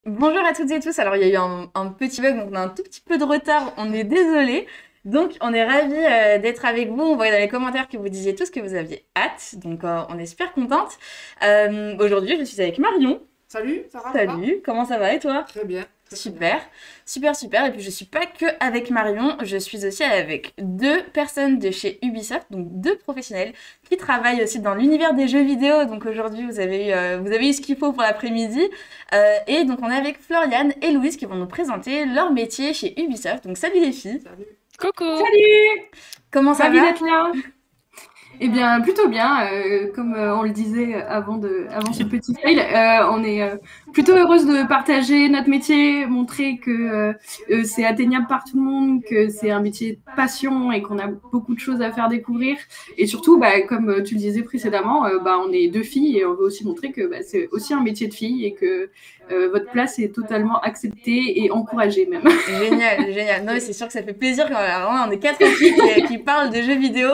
Bonjour à toutes et tous. Alors, il y a eu un petit bug, donc on a un tout petit peu de retard. On est désolé. Donc, on est ravis d'être avec vous. On voyait dans les commentaires que vous disiez tous que vous aviez hâte. Donc, on est super contente. Aujourd'hui, je suis avec Marion. Salut, Sarah, ça va? Salut, comment ça va et toi? Très bien, très très bien. Super, super, super. Et puis, je suis pas que avec Marion, je suis aussi avec deux personnes de chez Ubisoft, donc deux professionnels qui travaillent aussi dans l'univers des jeux vidéo. Donc aujourd'hui, vous avez eu ce qu'il faut pour l'après-midi. Et donc, on est avec Floriane et Louise qui vont nous présenter leur métier chez Ubisoft. Donc, salut les filles. Salut. Coucou! Salut! Comment ça Ravi va? d'être là. Eh bien, plutôt bien. Comme on le disait avant ce petit fail, on est plutôt heureuse de partager notre métier, montrer que c'est atteignable par tout le monde, que c'est un métier de passion et qu'on a beaucoup de choses à faire découvrir. Et surtout, comme tu le disais précédemment, on est deux filles et on veut aussi montrer que c'est aussi un métier de fille et que votre place est totalement acceptée et encouragée même. Génial, génial. Non, mais c'est sûr que ça fait plaisir quand on est quatre filles qui parlent de jeux vidéo.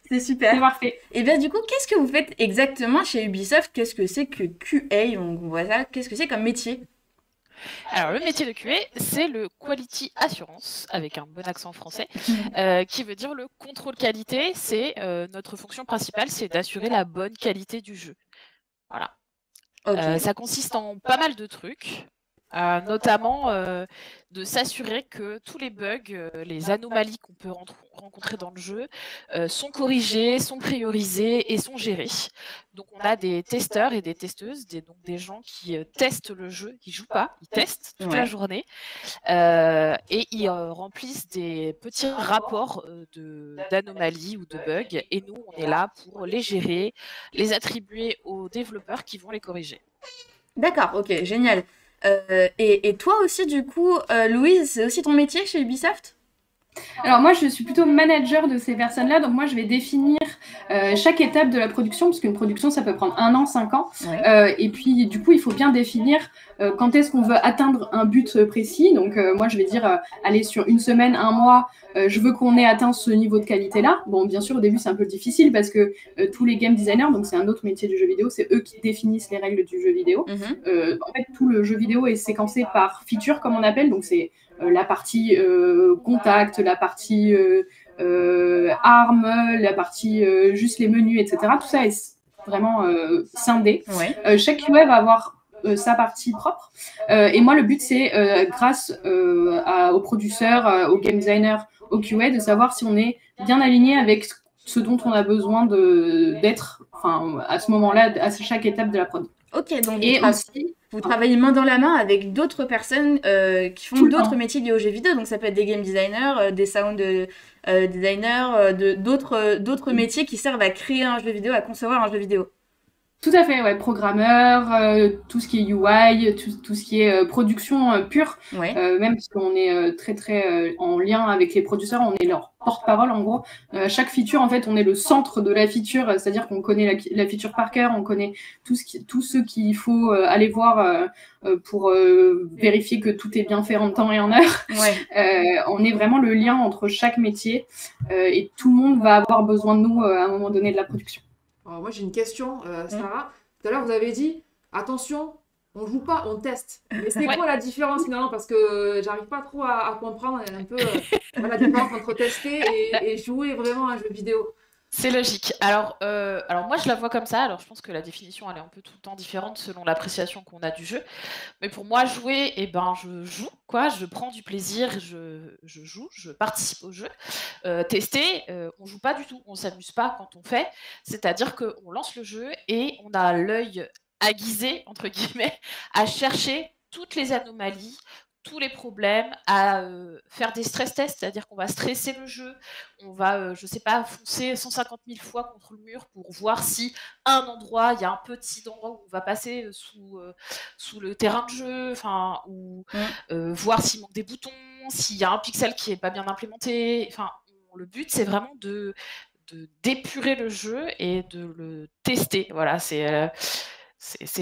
C'est super. C'est parfait. Et bien du coup, qu'est-ce que vous faites exactement chez Ubisoft? Qu'est-ce que c'est que QA? On voit ça. Qu'est-ce que c'est comme métier? Alors, le métier de QA, c'est le Quality Assurance, avec un bon accent français, qui veut dire le contrôle qualité. C'est notre fonction principale, c'est d'assurer la bonne qualité du jeu. Voilà. Ok. Ça consiste en pas mal de trucs, notamment de s'assurer que tous les bugs, les anomalies qu'on peut rencontrer dans le jeu sont corrigés, sont priorisés et sont gérés. Donc on a des testeurs et des testeuses, donc des gens qui testent le jeu, ils jouent pas, ils testent toute la Ouais. journée et ils remplissent des petits rapports d'anomalies ou de bugs et nous on est là pour les gérer, les attribuer aux développeurs qui vont les corriger. D'accord, ok, génial. Et toi aussi, du coup, Louise, c'est aussi ton métier chez Ubisoft? Alors moi, je suis plutôt manager de ces personnes-là, donc moi, je vais définir chaque étape de la production, parce qu'une production, ça peut prendre 1 an, 5 ans, Ouais. et puis du coup, il faut bien définir quand est-ce qu'on veut atteindre un but précis. Donc moi, je vais dire, allez, sur une semaine, un mois, je veux qu'on ait atteint ce niveau de qualité-là. Bon, bien sûr, au début, c'est un peu difficile, parce que tous les game designers, donc c'est un autre métier du jeu vidéo, c'est eux qui définissent les règles du jeu vidéo. Mhm. En fait, tout le jeu vidéo est séquencé par feature, comme on appelle, donc c'est la partie contact, la partie armes, la partie juste les menus, etc. Tout ça est vraiment scindé. Ouais. Chaque QA va avoir sa partie propre. Et moi, le but, c'est, grâce aux producteurs, aux game designers, aux QA, de savoir si on est bien aligné avec ce dont on a besoin d'être à ce moment-là, à chaque étape de la prod. Ok, donc Et aussi, vous travaillez main dans la main avec d'autres personnes qui font tout le d'autres temps. métiers liés aux jeux vidéo. Donc ça peut être des game designers, des sound designers, d'autres métiers qui servent à créer un jeu vidéo, à concevoir un jeu vidéo. Tout à fait, ouais, programmeur, tout ce qui est UI, tout ce qui est production pure, Ouais. même parce qu'on est très très en lien avec les producteurs, on est leur porte-parole en gros. Chaque feature, en fait, on est le centre de la feature, c'est-à-dire qu'on connaît la feature par cœur, on connaît tout ce qu'il faut aller voir pour vérifier que tout est bien fait en temps et en heure. Ouais. On est vraiment le lien entre chaque métier et tout le monde va avoir besoin de nous à un moment donné de la production. Alors, moi, j'ai une question, Mm. Sarah. Tout à l'heure, vous avez dit, attention, on joue pas, on teste. Mais c'est Ouais. quoi la différence finalement? Parce que j'arrive pas trop à comprendre un peu la différence entre tester et jouer vraiment à un jeu vidéo. C'est logique. Alors moi je la vois comme ça. Alors je pense que la définition elle est un peu tout le temps différente selon l'appréciation qu'on a du jeu. Mais pour moi jouer, eh ben je joue quoi, je prends du plaisir, je joue, je participe au jeu. Tester, on joue pas du tout, on s'amuse pas quand on fait. C'est-à-dire qu'on lance le jeu et on a l'œil aiguisé entre guillemets à chercher toutes les anomalies, tous les problèmes, à faire des stress tests, c'est-à-dire qu'on va stresser le jeu, on va, je sais pas, foncer 150 000 fois contre le mur pour voir si un endroit, il y a un petit endroit où on va passer sous le terrain de jeu, enfin, ou Mm. voir s'il manque des boutons, s'il y a un pixel qui est pas bien implémenté. Enfin, le but, c'est vraiment d'épurer le jeu et de le tester. Voilà, c'est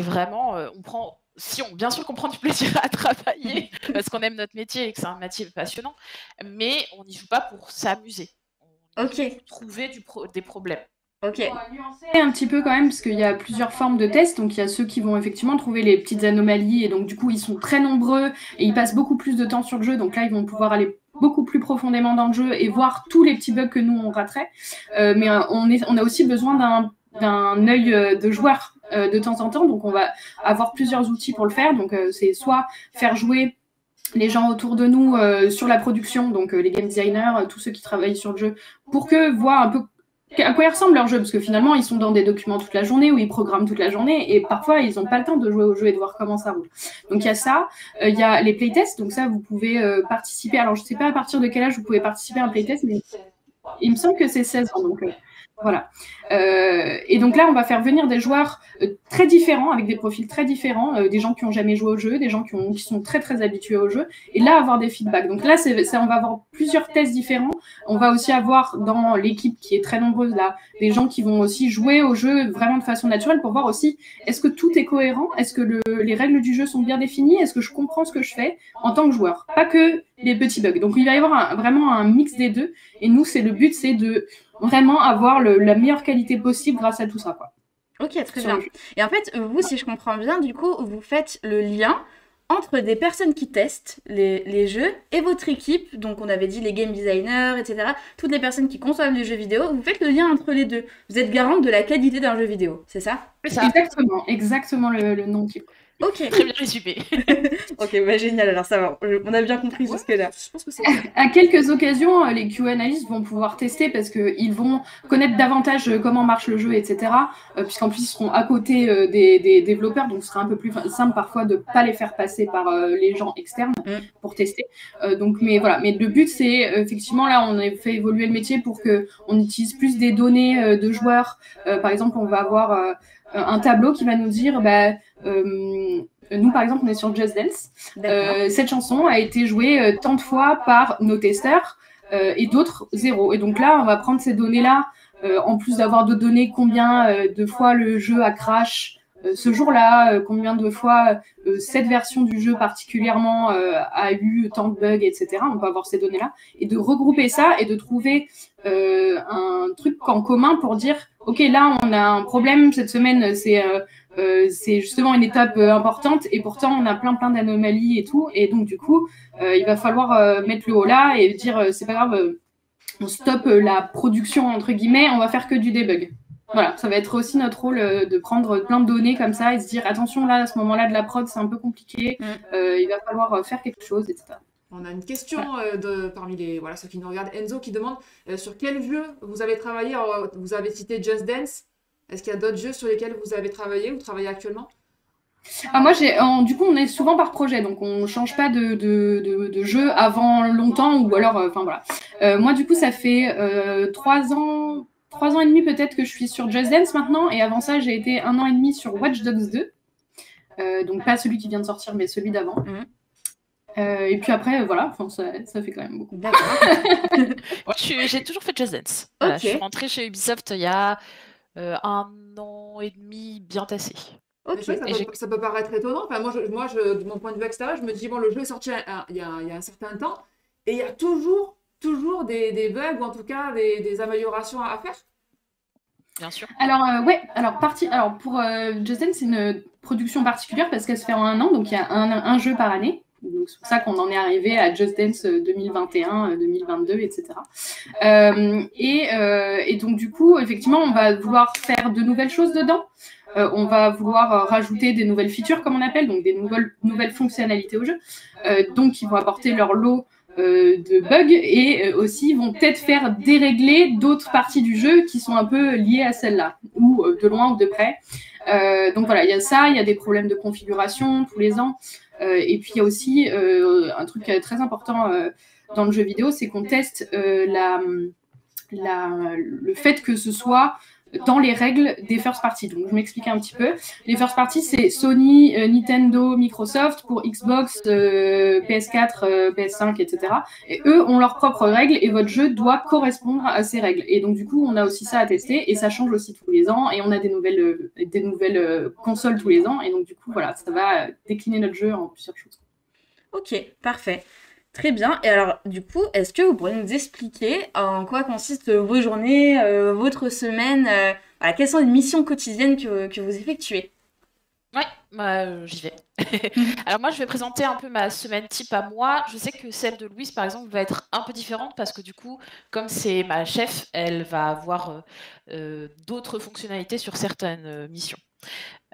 vraiment, on prend, si on, bien sûr qu'on prend du plaisir à travailler parce qu'on aime notre métier et que c'est un métier passionnant, mais on n'y joue pas pour s'amuser. On y joue Ok. pour trouver des problèmes. Ok. Nuancer un petit peu quand même, parce qu'il y a plusieurs formes de tests. Donc, il y a ceux qui vont effectivement trouver les petites anomalies, et donc, du coup, ils sont très nombreux et ils passent beaucoup plus de temps sur le jeu. Donc là, ils vont pouvoir aller beaucoup plus profondément dans le jeu et voir tous les petits bugs que nous, on raterait. Mais on a aussi besoin d'un œil de joueur de temps en temps. Donc, on va avoir plusieurs outils pour le faire. Donc, c'est soit faire jouer les gens autour de nous sur la production, donc les game designers, tous ceux qui travaillent sur le jeu, pour que voient un peu à quoi il ressemble leur jeu, parce que finalement, ils sont dans des documents toute la journée, où ils programment toute la journée, et parfois, ils n'ont pas le temps de jouer au jeu et de voir comment ça roule. Donc, il y a ça. Il y a les playtests, donc ça, vous pouvez participer. Alors, je ne sais pas à partir de quel âge vous pouvez participer à un playtest, mais il me semble que c'est 16 ans, donc voilà. Et donc là, on va faire venir des joueurs très différents, avec des profils très différents, des gens qui n'ont jamais joué au jeu, des gens qui sont très très habitués au jeu, et là, avoir des feedbacks. Donc là, on va avoir plusieurs tests différents. On va aussi avoir dans l'équipe qui est très nombreuse là, des gens qui vont aussi jouer au jeu vraiment de façon naturelle pour voir aussi est-ce que tout est cohérent, est-ce que les règles du jeu sont bien définies, est-ce que je comprends ce que je fais en tant que joueur, pas que les petits bugs. Donc il va y avoir vraiment un mix des deux, et nous, le but, c'est de vraiment avoir la meilleure qualité possible grâce à tout ça, quoi. Ok, très bien. Et en fait, vous, si je comprends bien, du coup, vous faites le lien entre des personnes qui testent les jeux et votre équipe, donc on avait dit les game designers, etc., toutes les personnes qui conçoivent les jeux vidéo, vous faites le lien entre les deux. Vous êtes garante de la qualité d'un jeu vidéo, c'est ça? C'est ça. Exactement le nom type. Ok. Très bien résumé. Ok, bah génial, alors ça va, on a bien compris jusque-là. Je pense que c'est À quelques occasions, les QA analystes vont pouvoir tester parce qu'ils vont connaître davantage comment marche le jeu, etc. Puisqu'en plus, ils seront à côté des développeurs, donc ce sera un peu plus simple parfois de ne pas les faire passer par les gens externes pour tester. Mais voilà, mais le but, c'est effectivement, là, on a fait évoluer le métier pour qu'on utilise plus des données de joueurs. Par exemple, on va avoir un tableau qui va nous dire... nous, par exemple, on est sur Just Dance. Cette chanson a été jouée tant de fois par nos testeurs et d'autres zéro. Et donc là, on va prendre ces données-là, en plus d'avoir d'autres données, combien de fois le jeu a crash ce jour-là, combien de fois cette version du jeu particulièrement a eu tant de bugs, etc. On peut avoir ces données-là. Et de regrouper ça et de trouver un truc en commun pour dire, OK, là, on a un problème cette semaine, c'est justement une étape importante et pourtant on a plein d'anomalies et tout, et donc du coup il va falloir mettre le haut là et dire c'est pas grave, on stoppe la production entre guillemets, on va faire que du debug. Voilà, ça va être aussi notre rôle de prendre plein de données comme ça et se dire attention là à ce moment-là de la prod c'est un peu compliqué, il va falloir faire quelque chose, etc. On a une question parmi ceux qui nous regardent. Enzo qui demande sur quel jeu vous avez travaillé. Alors, vous avez cité Just Dance. Est-ce qu'il y a d'autres jeux sur lesquels vous avez travaillé ou travaillez actuellement? Moi, du coup, on est souvent par projet, donc on ne change pas de jeu avant longtemps, ou alors, voilà. Moi, du coup, ça fait 3 ans et demi peut-être que je suis sur Just Dance maintenant, et avant ça, j'ai été 1 an et demi sur Watch Dogs 2, donc pas celui qui vient de sortir, mais celui d'avant. Et puis après, voilà, ça fait quand même beaucoup. D'accord. Moi, j'ai toujours fait Just Dance. Voilà, je suis rentrée chez Ubisoft il y a 1 an et demi bien tassé. Okay. Ça peut paraître étonnant. Enfin, moi, de mon point de vue extérieur, je me dis, bon, le jeu est sorti il y a un certain temps et il y a toujours des bugs ou en tout cas des améliorations à faire. Bien sûr. Alors, pour Just Dance, c'est une production particulière parce qu'elle se fait en 1 an, donc il y a un jeu par année. Donc, c'est pour ça qu'on en est arrivé à Just Dance 2021, 2022, etc. Et donc, du coup, effectivement, on va vouloir faire de nouvelles choses dedans. On va vouloir rajouter des nouvelles features, comme on appelle, donc des nouvelles fonctionnalités au jeu. Donc, ils vont apporter leur lot de bugs et aussi vont peut-être faire dérégler d'autres parties du jeu qui sont un peu liées à celle-là, ou de loin ou de près. Donc voilà, il y a ça, il y a des problèmes de configuration tous les ans. Et puis il y a aussi un truc très important dans le jeu vidéo, c'est qu'on teste le fait que ce soit dans les règles des first party. Donc, je m'explique un petit peu. Les first party, c'est Sony, Nintendo, Microsoft pour Xbox, PS4, PS5, etc. Et eux ont leurs propres règles et votre jeu doit correspondre à ces règles. Et donc, du coup, on a aussi ça à tester et ça change aussi tous les ans et on a des nouvelles consoles tous les ans. Et donc, du coup, voilà, ça va décliner notre jeu en plusieurs choses. Ok, parfait. Très bien. Et alors, du coup, est-ce que vous pourriez nous expliquer en quoi consistent vos journées, votre semaine, voilà, quelles sont les missions quotidiennes que vous effectuez? Ouais, bah, j'y vais. Alors moi, je vais présenter un peu ma semaine type à moi. Je sais que celle de Louise, par exemple, va être un peu différente parce que du coup, comme c'est ma chef, elle va avoir d'autres fonctionnalités sur certaines missions.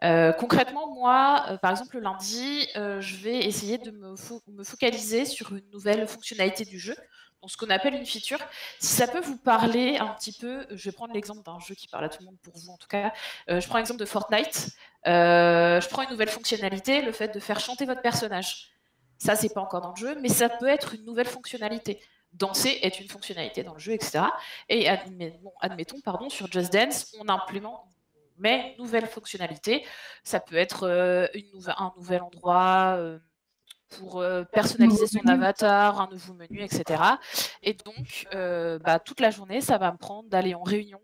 Concrètement, moi, par exemple, le lundi, je vais essayer de me focaliser sur une nouvelle fonctionnalité du jeu, donc ce qu'on appelle une feature. Si ça peut vous parler un petit peu, je vais prendre l'exemple d'un jeu qui parle à tout le monde pour vous en tout cas. Je prends l'exemple de Fortnite. Je prends une nouvelle fonctionnalité, le fait de faire chanter votre personnage. Ça, c'est pas encore dans le jeu, mais ça peut être une nouvelle fonctionnalité. Danser est une fonctionnalité dans le jeu, etc. Et admettons, pardon, sur Just Dance, on implémente mais nouvelle fonctionnalité. Ça peut être un nouvel endroit pour personnaliser son avatar, un nouveau menu, etc. Et donc, toute la journée, ça va me prendre d'aller en réunion,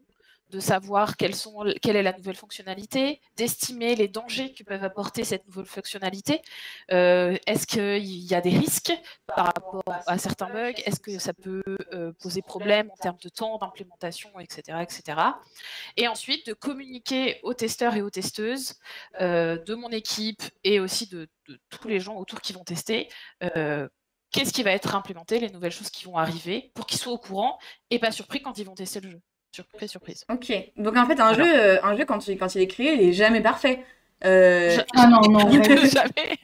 de savoir quelle est la nouvelle fonctionnalité, d'estimer les dangers que peuvent apporter cette nouvelle fonctionnalité. Est-ce qu'il y a des risques par rapport à certains bugs? Est-ce que ça peut poser problème en termes de temps d'implémentation, etc., etc. Et ensuite, de communiquer aux testeurs et aux testeuses de mon équipe et aussi de tous les gens autour qui vont tester qu'est-ce qui va être implémenté, les nouvelles choses qui vont arriver, pour qu'ils soient au courant et pas surpris quand ils vont tester le jeu. Surprise, surprise. Ok. Donc en fait, un jeu quand il est créé, il est jamais parfait. Ah non, Jamais.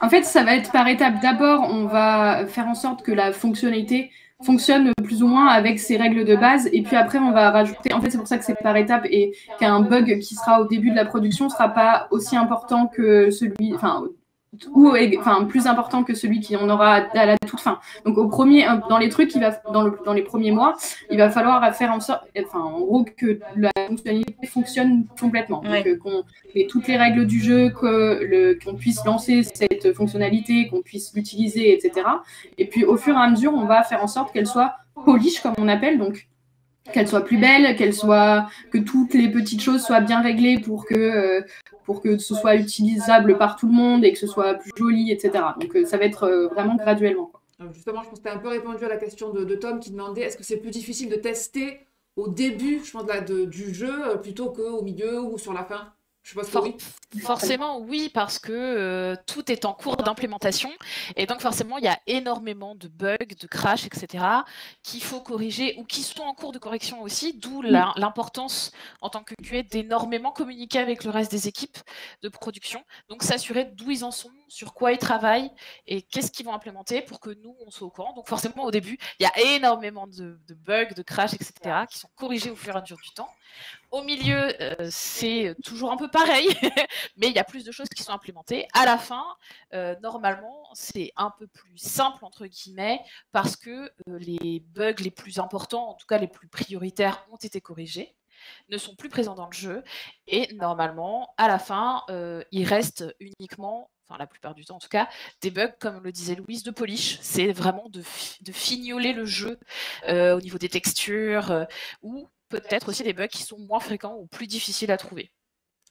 En fait, ça va être par étapes. D'abord, on va faire en sorte que la fonctionnalité fonctionne plus ou moins avec ses règles de base. Et puis après, on va rajouter. En fait, c'est pour ça que c'est par étapes et qu'un bug qui sera au début de la production ne sera pas aussi important que celui. Enfin, plus important que celui qui en aura à la toute fin. Donc dans les trucs, dans les premiers mois, il va falloir faire en sorte, en gros, que la fonctionnalité fonctionne complètement. Ouais. Donc qu'on ait toutes les règles du jeu, qu'on puisse lancer cette fonctionnalité, qu'on puisse l'utiliser, etc. Et puis au fur et à mesure, on va faire en sorte qu'elle soit polish, comme on appelle, donc qu'elle soit plus belle, que toutes les petites choses soient bien réglées pour que ce soit utilisable par tout le monde et que ce soit plus joli, etc. Donc ça va être vraiment graduellement. Justement, je pense que tu as un peu répondu à la question de Tom qui demandait est-ce que c'est plus difficile de tester au début, je pense, du jeu plutôt qu'au milieu ou sur la fin? Je suppose que oui. Forcément, oui, parce que tout est en cours d'implémentation. Et donc, forcément, il y a énormément de bugs, de crash, etc., qu'il faut corriger ou qui sont en cours de correction aussi, d'où l'importance en tant que QA d'énormément communiquer avec le reste des équipes de production. Donc, s'assurer d'où ils en sont, sur quoi ils travaillent et qu'est-ce qu'ils vont implémenter pour que nous, on soit au courant. Donc, forcément, au début, il y a énormément de bugs, de crash, etc., qui sont corrigés au fur et à mesure du temps. Au milieu, c'est toujours un peu pareil, mais il y a plus de choses qui sont implémentées. À la fin, normalement, c'est un peu plus simple, entre guillemets, parce que les bugs les plus importants, en tout cas les plus prioritaires, ont été corrigés, ne sont plus présents dans le jeu. Et normalement, à la fin, il reste uniquement, enfin la plupart du temps en tout cas, des bugs, comme le disait Louise, de polish. C'est vraiment de fignoler le jeu au niveau des textures ou peut-être aussi des bugs qui sont moins fréquents ou plus difficiles à trouver.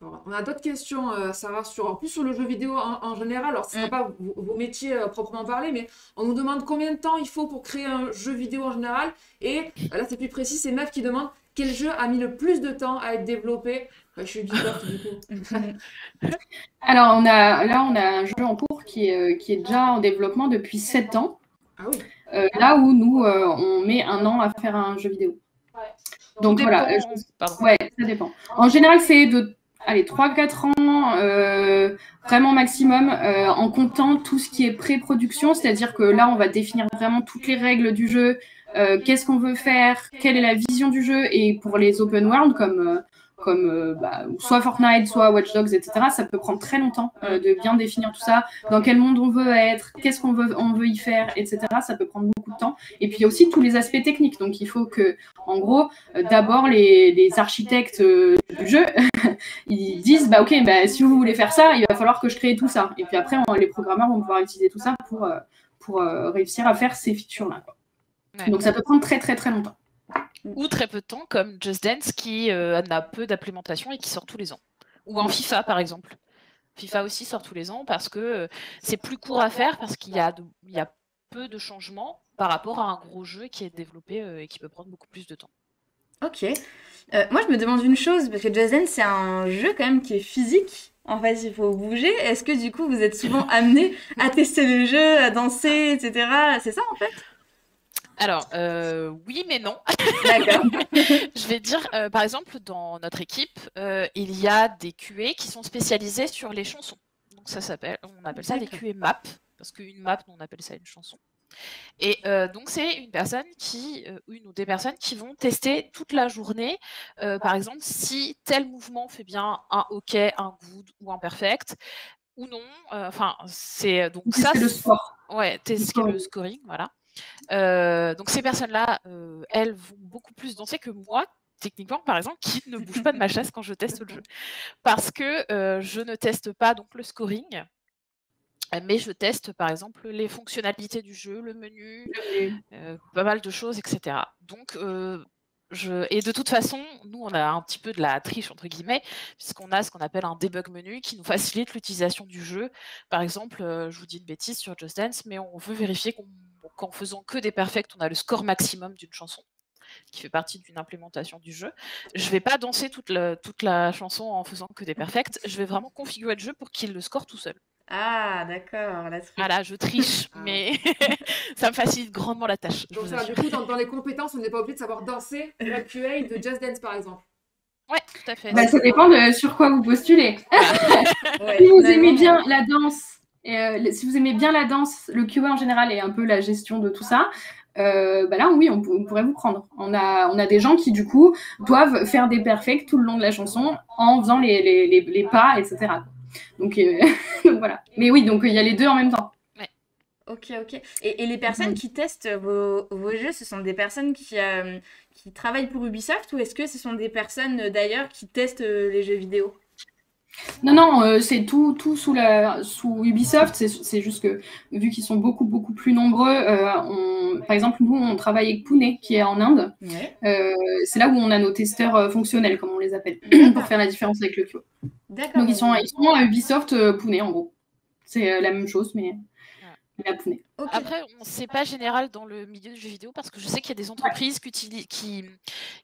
Alors, on a d'autres questions, Sarah, en plus sur le jeu vidéo en général. Alors, ce ne sera pas vos métiers proprement parlé, mais on nous demande combien de temps il faut pour créer un jeu vidéo en général. Et là, c'est plus précis, c'est Mev qui demande quel jeu a mis le plus de temps à être développé. Je suis Ubisoft, du coup. Alors, on a un jeu en cours qui est déjà en développement depuis 7 ans. Ah oui. Là où nous, on met 1 an à faire un jeu vidéo. Donc voilà, ouais, ça dépend. En général, c'est de 3-4 ans, vraiment maximum, en comptant tout ce qui est pré-production, c'est-à-dire que là, on va définir vraiment toutes les règles du jeu, qu'est-ce qu'on veut faire, quelle est la vision du jeu, et pour les open world, comme soit Fortnite, soit Watch Dogs, etc., ça peut prendre très longtemps de bien définir tout ça, dans quel monde on veut être, qu'est-ce qu'on veut y faire, etc. Ça peut prendre beaucoup de temps. Et puis il y a aussi tous les aspects techniques. Donc il faut que, en gros, d'abord les architectes du jeu, ils disent, si vous voulez faire ça, il va falloir que je crée tout ça. Et puis après, les programmeurs vont pouvoir utiliser tout ça pour réussir à faire ces features-là. Ouais. Donc ça peut prendre très très très longtemps. Ou très peu de temps, comme Just Dance qui n'a peu d'implémentation et qui sort tous les ans. Ou en FIFA, par exemple. FIFA aussi sort tous les ans parce que c'est plus court à faire, parce qu'il y a peu de changements par rapport à un gros jeu qui est développé et qui peut prendre beaucoup plus de temps. Ok. Moi, je me demande une chose, parce que Just Dance, c'est un jeu quand même qui est physique. En fait, il faut bouger. Est-ce que du coup, vous êtes souvent amené à tester le jeu, à danser, etc. C'est ça, en fait? Alors, oui, mais non. D'accord. Je vais dire, par exemple, dans notre équipe, il y a des QA qui sont spécialisés sur les chansons. Donc on appelle ça des QA map, parce qu'une map, on appelle ça une chanson. Et donc c'est une personne une ou des personnes qui vont tester toute la journée, par exemple, si tel mouvement fait bien un OK, un good ou un perfect, ou non. Enfin, c'est donc ça. C'est le sport. Ouais, tester le scoring, voilà. Donc ces personnes-là, elles vont beaucoup plus danser que moi, techniquement, par exemple, qui ne bouge pas de ma chaise quand je teste le jeu. Parce que je ne teste pas donc le scoring, mais je teste par exemple les fonctionnalités du jeu, le menu, pas mal de choses, etc. Donc, et de toute façon, nous, on a un petit peu de la triche, entre guillemets, puisqu'on a ce qu'on appelle un debug menu qui nous facilite l'utilisation du jeu. Par exemple, je vous dis une bêtise sur Just Dance, mais on veut vérifier qu'en faisant que des perfects, on a le score maximum d'une chanson, qui fait partie d'une implémentation du jeu. Je ne vais pas danser toute la chanson en faisant que des perfects. Je vais vraiment configurer le jeu pour qu'il le score tout seul. Ah, d'accord. Voilà, je triche, mais ça me facilite grandement la tâche. Donc ça, du coup, dans les compétences, on n'est pas obligé de savoir danser la QA de Just Dance, par exemple. Ouais, tout à fait. Bah, ça dépend de sur quoi vous postulez. Ouais, Si vous aimez bien la danse, si vous aimez bien la danse, le QA en général et un peu la gestion de tout ça, bah là, oui, on pourrait vous prendre. On a des gens qui, du coup, doivent faire des perfects tout le long de la chanson en faisant les pas, etc. Donc, voilà. Mais oui, donc il y a les deux en même temps. Ouais. Ok. Et les personnes qui testent vos jeux, ce sont des personnes qui travaillent pour Ubisoft, ou est-ce que ce sont des personnes d'ailleurs qui testent les jeux vidéo? Non, c'est tout sous Ubisoft. C'est juste que, vu qu'ils sont beaucoup plus nombreux, par exemple, nous, on travaille avec Pune, qui est en Inde. Ouais. C'est là où on a nos testeurs fonctionnels, comme on les appelle, pour faire la différence avec le QA. D'accord. Donc, ils sont à Ubisoft Pune, en gros. C'est la même chose, mais à Pune. Okay. Après, c'est pas général dans le milieu du jeu vidéo, parce que je sais qu'il y a des entreprises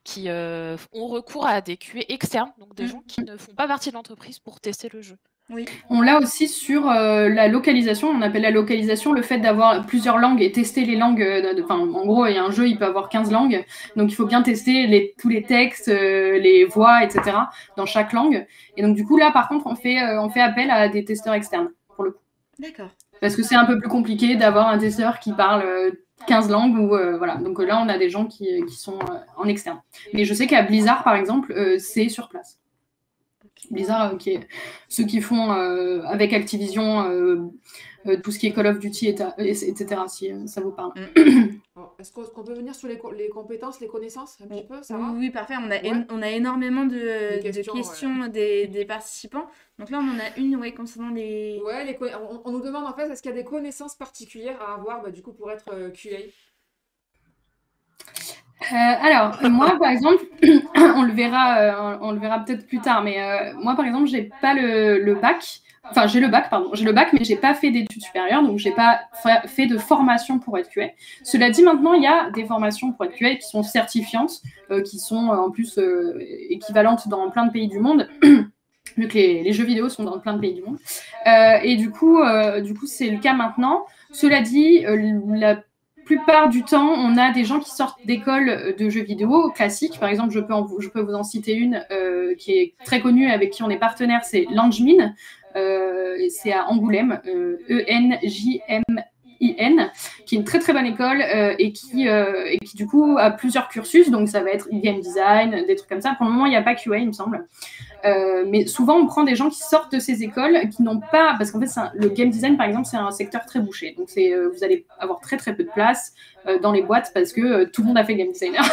qui ont recours à des QA externes, donc des gens qui ne font pas partie de l'entreprise pour tester le jeu. Oui. On l'a aussi sur la localisation. On appelle la localisation le fait d'avoir plusieurs langues et tester les langues. En gros, il y a un jeu, il peut avoir 15 langues. Donc, il faut bien tester tous les textes, les voix, etc. dans chaque langue. Et donc, du coup, là, par contre, on fait appel à des testeurs externes, pour le coup. D'accord. Parce que c'est un peu plus compliqué d'avoir un testeur qui parle 15 langues. Voilà. Donc là, on a des gens qui sont en externe. Mais je sais qu'à Blizzard, par exemple, c'est sur place. Blizzard, ceux qui font avec Activision tout ce qui est Call of Duty, etc., si ça vous parle. Est-ce qu'on peut venir sur les compétences, les connaissances un petit peu, ça va? Oui, parfait. On a énormément de questions des participants. Donc là, on en a une concernant les... Ouais, on nous demande en fait, est-ce qu'il y a des connaissances particulières à avoir du coup, pour être QA? Alors, moi, par exemple, on le verra peut-être plus tard, mais moi, par exemple, j'ai pas le bac. Enfin, j'ai le bac, mais j'ai pas fait d'études supérieures, donc j'ai pas fait de formation pour être QA. Cela dit, maintenant, il y a des formations pour être QA qui sont certifiantes, qui sont en plus équivalentes dans plein de pays du monde, vu que les jeux vidéo sont dans plein de pays du monde. Et du coup, c'est le cas maintenant. Cela dit, la plupart du temps, on a des gens qui sortent d'écoles de jeux vidéo classiques. Par exemple, je peux vous en citer une qui est très connue, avec qui on est partenaire, c'est Langmin. C'est à Angoulême, ENJMIN, qui est une très très bonne école et qui du coup a plusieurs cursus. Donc ça va être game design, des trucs comme ça. Pour le moment, il n'y a pas QA, il me semble. Mais souvent, on prend des gens qui sortent de ces écoles, qui n'ont pas... Parce qu'en fait, le game design, par exemple, c'est un secteur très bouché. Donc, vous allez avoir très, très peu de place dans les boîtes parce que tout le monde a fait game designer,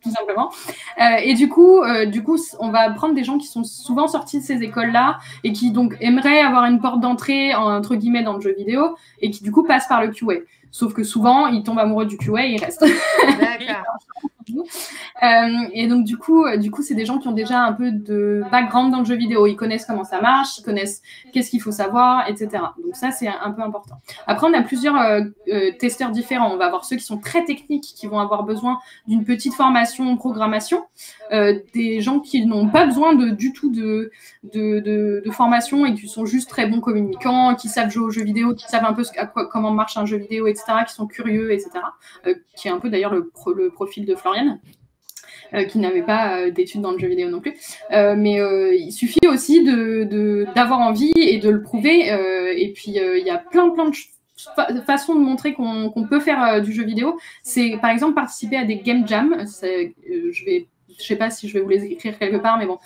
tout simplement. Et du coup, on va prendre des gens qui sont souvent sortis de ces écoles-là et qui, donc, aimeraient avoir une porte d'entrée, entre guillemets, dans le jeu vidéo et qui, du coup, passent par le QA. Sauf que souvent, ils tombent amoureux du QA et ils restent. D'accord. tout. Et donc du coup, c'est des gens qui ont déjà un peu de background dans le jeu vidéo. Ils connaissent comment ça marche, ils connaissent qu'est-ce qu'il faut savoir, etc. Donc ça, c'est un peu important. Après, on a plusieurs testeurs différents. On va avoir ceux qui sont très techniques, qui vont avoir besoin d'une petite formation en programmation. Des gens qui n'ont pas besoin du tout de formation et qui sont juste très bons communicants, qui savent jouer aux jeux vidéo, qui savent un peu comment marche un jeu vidéo, etc., qui sont curieux, etc., qui est un peu d'ailleurs le profil de Floriane, qui n'avait pas d'études dans le jeu vidéo non plus. Mais il suffit aussi d'avoir envie et de le prouver. Et puis, il y a plein de façons de montrer qu'on peut faire du jeu vidéo. C'est, par exemple, participer à des game jams. Je sais pas si je vais vous les écrire quelque part, mais bon.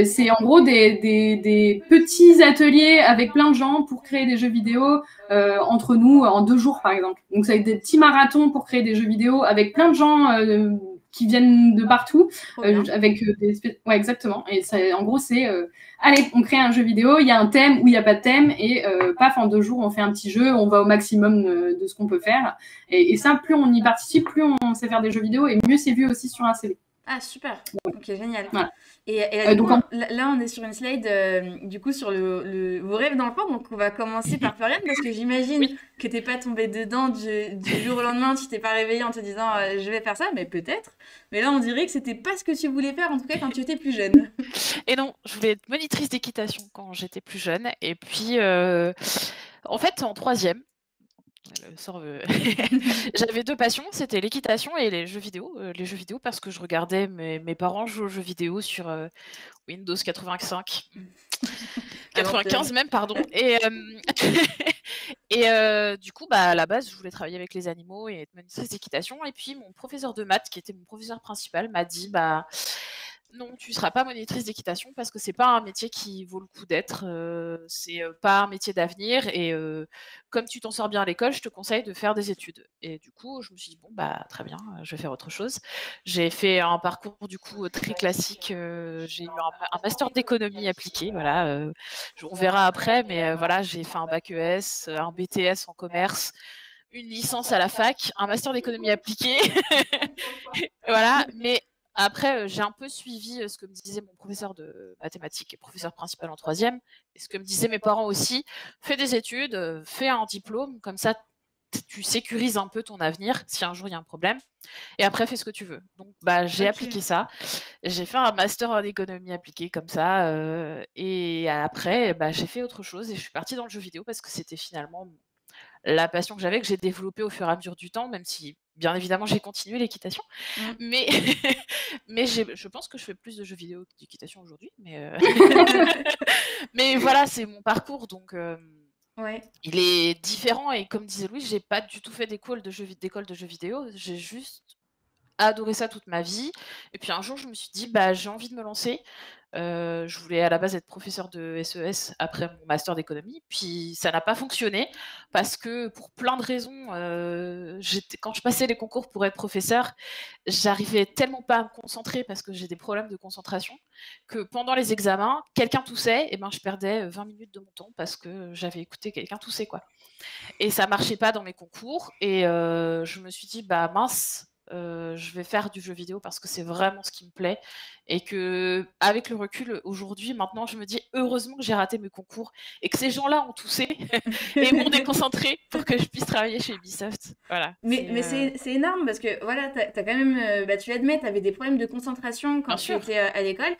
C'est en gros des petits ateliers avec plein de gens pour créer des jeux vidéo entre nous en 2 jours, par exemple. Donc, ça va être des petits marathons pour créer des jeux vidéo avec plein de gens qui viennent de partout. Avec ouais, exactement. Et ça, en gros, c'est allez, on crée un jeu vidéo, il y a un thème ou il n'y a pas de thème, et paf, en 2 jours, on fait un petit jeu, on va au maximum de ce qu'on peut faire. Et ça, plus on y participe, plus on sait faire des jeux vidéo, et mieux c'est vu aussi sur un CV. Ah, super. Ok, génial. Voilà. Et là, du coup, là, on est sur une slide, du coup, sur vos rêves d'enfant. Donc, on va commencer par Floriane, parce que j'imagine que t'es pas tombée dedans du jour au lendemain, tu t'es pas réveillée en te disant je vais faire ça, mais peut-être. Mais là, on dirait que c'était pas ce que tu voulais faire, en tout cas, quand tu étais plus jeune. Et non, je voulais être monitrice d'équitation quand j'étais plus jeune. Et puis, en fait, en 3e, j'avais 2 passions, c'était l'équitation et les jeux vidéo. Les jeux vidéo parce que je regardais mes parents jouer aux jeux vidéo sur Windows 85. 95 même, pardon. Et, du coup, à la base, je voulais travailler avec les animaux et être monitrice d'équitation. Et puis, mon professeur de maths, qui était mon professeur principal, m'a dit non, tu ne seras pas monitrice d'équitation parce que c'est pas un métier qui vaut le coup d'être. C'est pas un métier d'avenir. Et comme tu t'en sors bien à l'école, je te conseille de faire des études. Et du coup, je me suis dit, bon, très bien, je vais faire autre chose. J'ai fait un parcours, du coup, très classique. J'ai eu un master d'économie appliquée. Voilà, on verra après, mais voilà, j'ai fait un bac ES, un BTS en commerce, une licence à la fac, un master d'économie appliquée. Voilà, mais après, j'ai un peu suivi ce que me disait mon professeur de mathématiques et professeur principal en 3e, et ce que me disaient mes parents aussi. Fais des études, fais un diplôme, comme ça tu sécurises un peu ton avenir si un jour il y a un problème, et après fais ce que tu veux. Donc j'ai appliqué ça, j'ai fait un master en économie appliquée comme ça, et après j'ai fait autre chose et je suis partie dans le jeu vidéo parce que c'était finalement la passion que j'avais, que j'ai développée au fur et à mesure du temps, même si, bien évidemment, j'ai continué l'équitation. Mais, je pense que je fais plus de jeux vidéo que d'équitation aujourd'hui. Mais voilà, c'est mon parcours, donc il est différent. Et comme disait Louis, j'ai pas du tout fait d'école de jeux vidéo. J'ai juste adoré ça toute ma vie. Et puis un jour, je me suis dit, j'ai envie de me lancer. Je voulais à la base être professeur de SES après mon master d'économie, puis ça n'a pas fonctionné parce que pour plein de raisons, quand je passais les concours pour être professeur, j'arrivais tellement pas à me concentrer parce que j'ai des problèmes de concentration que pendant les examens, quelqu'un toussait et je perdais 20 minutes de mon temps parce que j'avais écouté quelqu'un tousser, quoi. Et ça marchait pas dans mes concours et je me suis dit mince. Je vais faire du jeu vidéo parce que c'est vraiment ce qui me plaît et que avec le recul aujourd'hui maintenant je me dis heureusement que j'ai raté mes concours et que ces gens-là ont toussé et m'ont déconcentré pour que je puisse travailler chez Ubisoft. Voilà. Mais c'est énorme parce que voilà, t'as quand même, tu l'admets, t'avais des problèmes de concentration quand tu étais à l'école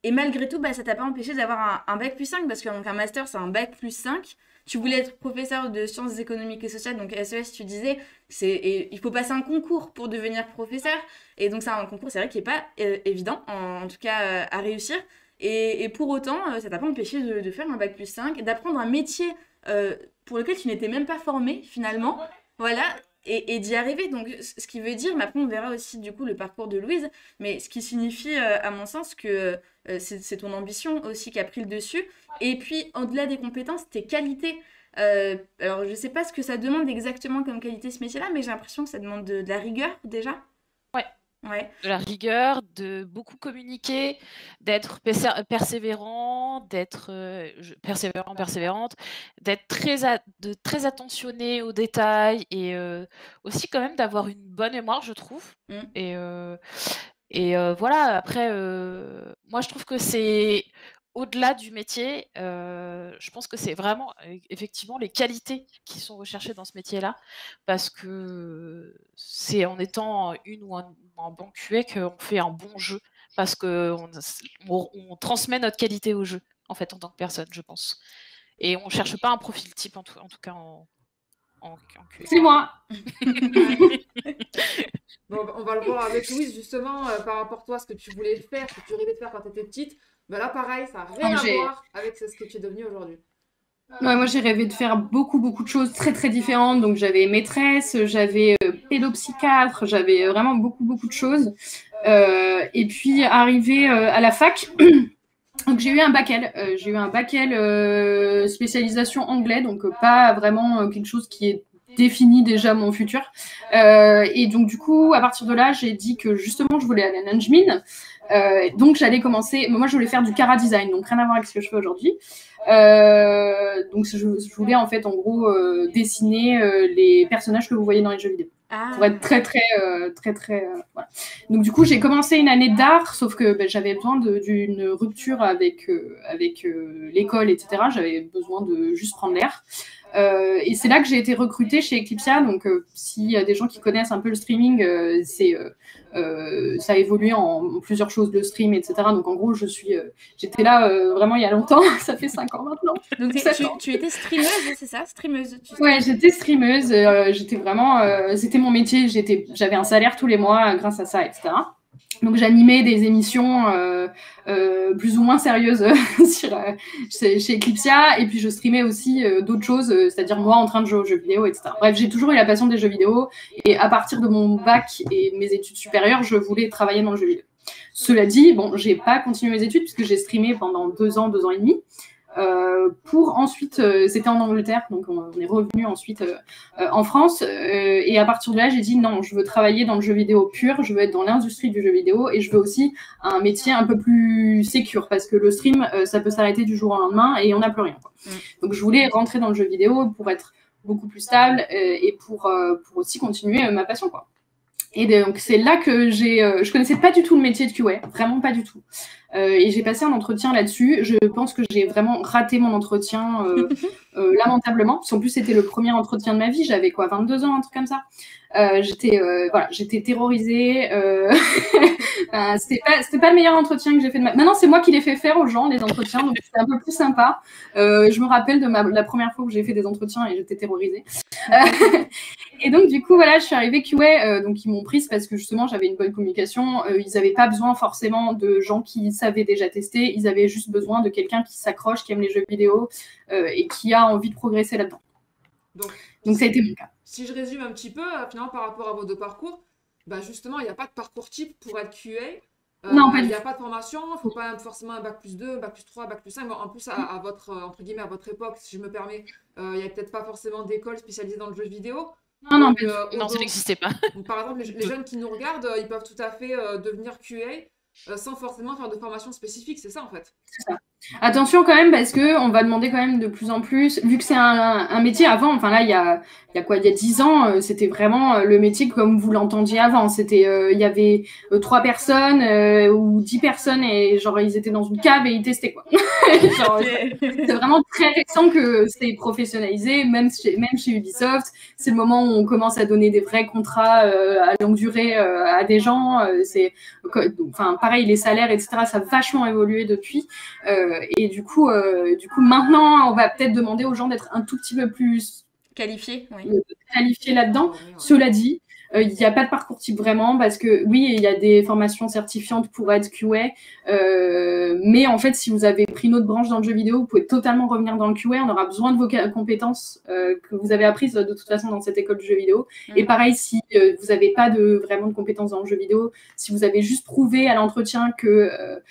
et malgré tout ça t'a pas empêché d'avoir un bac plus 5 parce que donc un master c'est un bac plus 5. Tu voulais être professeur de sciences économiques et sociales, donc SES, tu disais, il faut passer un concours pour devenir professeur. Et donc, c'est un concours, c'est vrai, qui n'est pas évident, en tout cas, à réussir. Et pour autant, ça t'a pas empêché de faire un bac plus 5, d'apprendre un métier pour lequel tu n'étais même pas formé, finalement. Voilà. Et d'y arriver. Donc, ce qui veut dire, mais après, on verra aussi, du coup, le parcours de Louise, mais ce qui signifie, à mon sens, que c'est ton ambition aussi qui a pris le dessus. Et puis, au-delà des compétences, tes qualités. Alors, je sais pas ce que ça demande exactement comme qualité ce métier-là, mais j'ai l'impression que ça demande de la rigueur, déjà. Ouais. Ouais. de la rigueur, de beaucoup communiquer, d'être persévérant, d'être persévérante, d'être très attentionné aux détails et aussi quand même d'avoir une bonne mémoire, je trouve. Et voilà, après, moi je trouve que c'est au-delà du métier, je pense que c'est vraiment effectivement les qualités qui sont recherchées dans ce métier-là, parce que c'est en étant une ou un bon QA qu'on fait un bon jeu, parce qu'on on transmet notre qualité au jeu, en fait, en tant que personne, je pense. Et on cherche pas un profil type, en tout cas en QA. C'est moi. Bon, on va le voir avec Louise, justement, par rapport à toi, ce que tu voulais faire, ce que tu rêvais de faire quand tu étais petite. Ben là, pareil, ça n'a rien à voir avec ce que tu es devenue aujourd'hui. Ouais, moi, j'ai rêvé de faire beaucoup de choses très, très différentes. Donc, j'avais maîtresse, j'avais pédopsychiatre, j'avais vraiment beaucoup de choses. Et puis, arrivé à la fac, donc j'ai eu un bac L. J'ai eu un bac L spécialisation anglais, donc pas vraiment quelque chose qui est défini déjà mon futur. Et donc, du coup, à partir de là, j'ai dit que justement, je voulais aller à Nanjmin. Donc, j'allais commencer. Moi, je voulais faire du Cara Design, donc rien à voir avec ce que je fais aujourd'hui. Donc, je voulais en fait, en gros, dessiner les personnages que vous voyez dans les jeux vidéo. Pour être très, voilà. Donc, du coup, j'ai commencé une année d'art, sauf que j'avais besoin d'une rupture avec l'école, etc. J'avais besoin de juste prendre l'air. Et c'est là que j'ai été recrutée chez Eclipsia. Donc, s'il y a des gens qui connaissent un peu le streaming, ça a évolué en plusieurs choses, le stream, etc. Donc, en gros, j'étais là vraiment il y a longtemps. Ça fait 5 ans maintenant. Donc, tu étais streameuse, c'est ça? Streameuse. Ouais, j'étais streameuse. J'étais vraiment... c'était mon métier. J'avais un salaire tous les mois grâce à ça, etc. Donc, j'animais des émissions plus ou moins sérieuses chez Eclipsia. Et puis, je streamais aussi d'autres choses, c'est-à-dire moi en train de jouer aux jeux vidéo, etc. Bref, j'ai toujours eu la passion des jeux vidéo. Et à partir de mon bac et mes études supérieures, je voulais travailler dans le jeu vidéo. Cela dit, bon, j'ai pas continué mes études puisque j'ai streamé pendant 2 ans et demi. Pour ensuite, c'était en Angleterre, donc on est revenu ensuite en France. Et à partir de là, j'ai dit non, je veux travailler dans le jeu vidéo pur, je veux être dans l'industrie du jeu vidéo et je veux aussi un métier un peu plus sécure parce que le stream, ça peut s'arrêter du jour au lendemain et on n'a plus rien, quoi. Donc je voulais rentrer dans le jeu vidéo pour être beaucoup plus stable et pour aussi continuer ma passion, quoi. Et donc, c'est là que je connaissais pas du tout le métier de QA, vraiment pas du tout. Et j'ai passé un entretien là-dessus. Je pense que j'ai vraiment raté mon entretien lamentablement. Parce qu'en plus, c'était le premier entretien de ma vie. J'avais 22 ans, un truc comme ça. J'étais terrorisée. C'était pas le meilleur entretien que j'ai fait de ma vie. Maintenant, c'est moi qui les fais faire aux gens, les entretiens. Donc, c'est un peu plus sympa. Je me rappelle de la première fois où j'ai fait des entretiens et j'étais terrorisée. Et donc, du coup, voilà, je suis arrivée QA. Donc, ils m'ont prise parce que justement, j'avais une bonne communication. Ils n'avaient pas besoin forcément de gens qui savaient déjà tester. Ils avaient juste besoin de quelqu'un qui s'accroche, qui aime les jeux vidéo et qui a envie de progresser là-dedans. Donc, ça a été mon cas. Si je résume un petit peu, finalement, par rapport à vos deux parcours, justement, il n'y a pas de parcours type pour être QA. Non, pas il du n'y a tout. pas de formation, il ne faut pas forcément un bac plus 2, bac plus 3, bac plus 5. En plus, à votre, entre guillemets, à votre époque, si je me permets, il n'y a peut-être pas forcément d'école spécialisée dans le jeu vidéo. Non, ça n'existait pas. Donc, par exemple, les jeunes qui nous regardent, ils peuvent tout à fait devenir QA sans forcément faire de formation spécifique, c'est ça en fait. C'est ça. Attention quand même parce que on va demander quand même de plus en plus, vu que c'est un métier avant, enfin là il y a 10 ans, c'était vraiment le métier comme vous l'entendiez avant. C'était il y avait 3 personnes ou 10 personnes et genre ils étaient dans une cave et ils testaient quoi. Genre, c'est vraiment très récent que c'est professionnalisé, même chez Ubisoft. C'est le moment où on commence à donner des vrais contrats à longue durée à des gens. Enfin pareil, les salaires, etc. Ça a vachement évolué depuis. Et du coup, maintenant, on va peut-être demander aux gens d'être un tout petit peu plus qualifiés là-dedans. Cela dit, il n'y a pas de parcours type vraiment parce que oui, il y a des formations certifiantes pour être QA, mais en fait, si vous avez pris une autre branche dans le jeu vidéo, vous pouvez totalement revenir dans le QA. On aura besoin de vos compétences que vous avez apprises de toute façon dans cette école du jeu vidéo. Et pareil, si vous n'avez pas vraiment de compétences dans le jeu vidéo, si vous avez juste prouvé à l'entretien que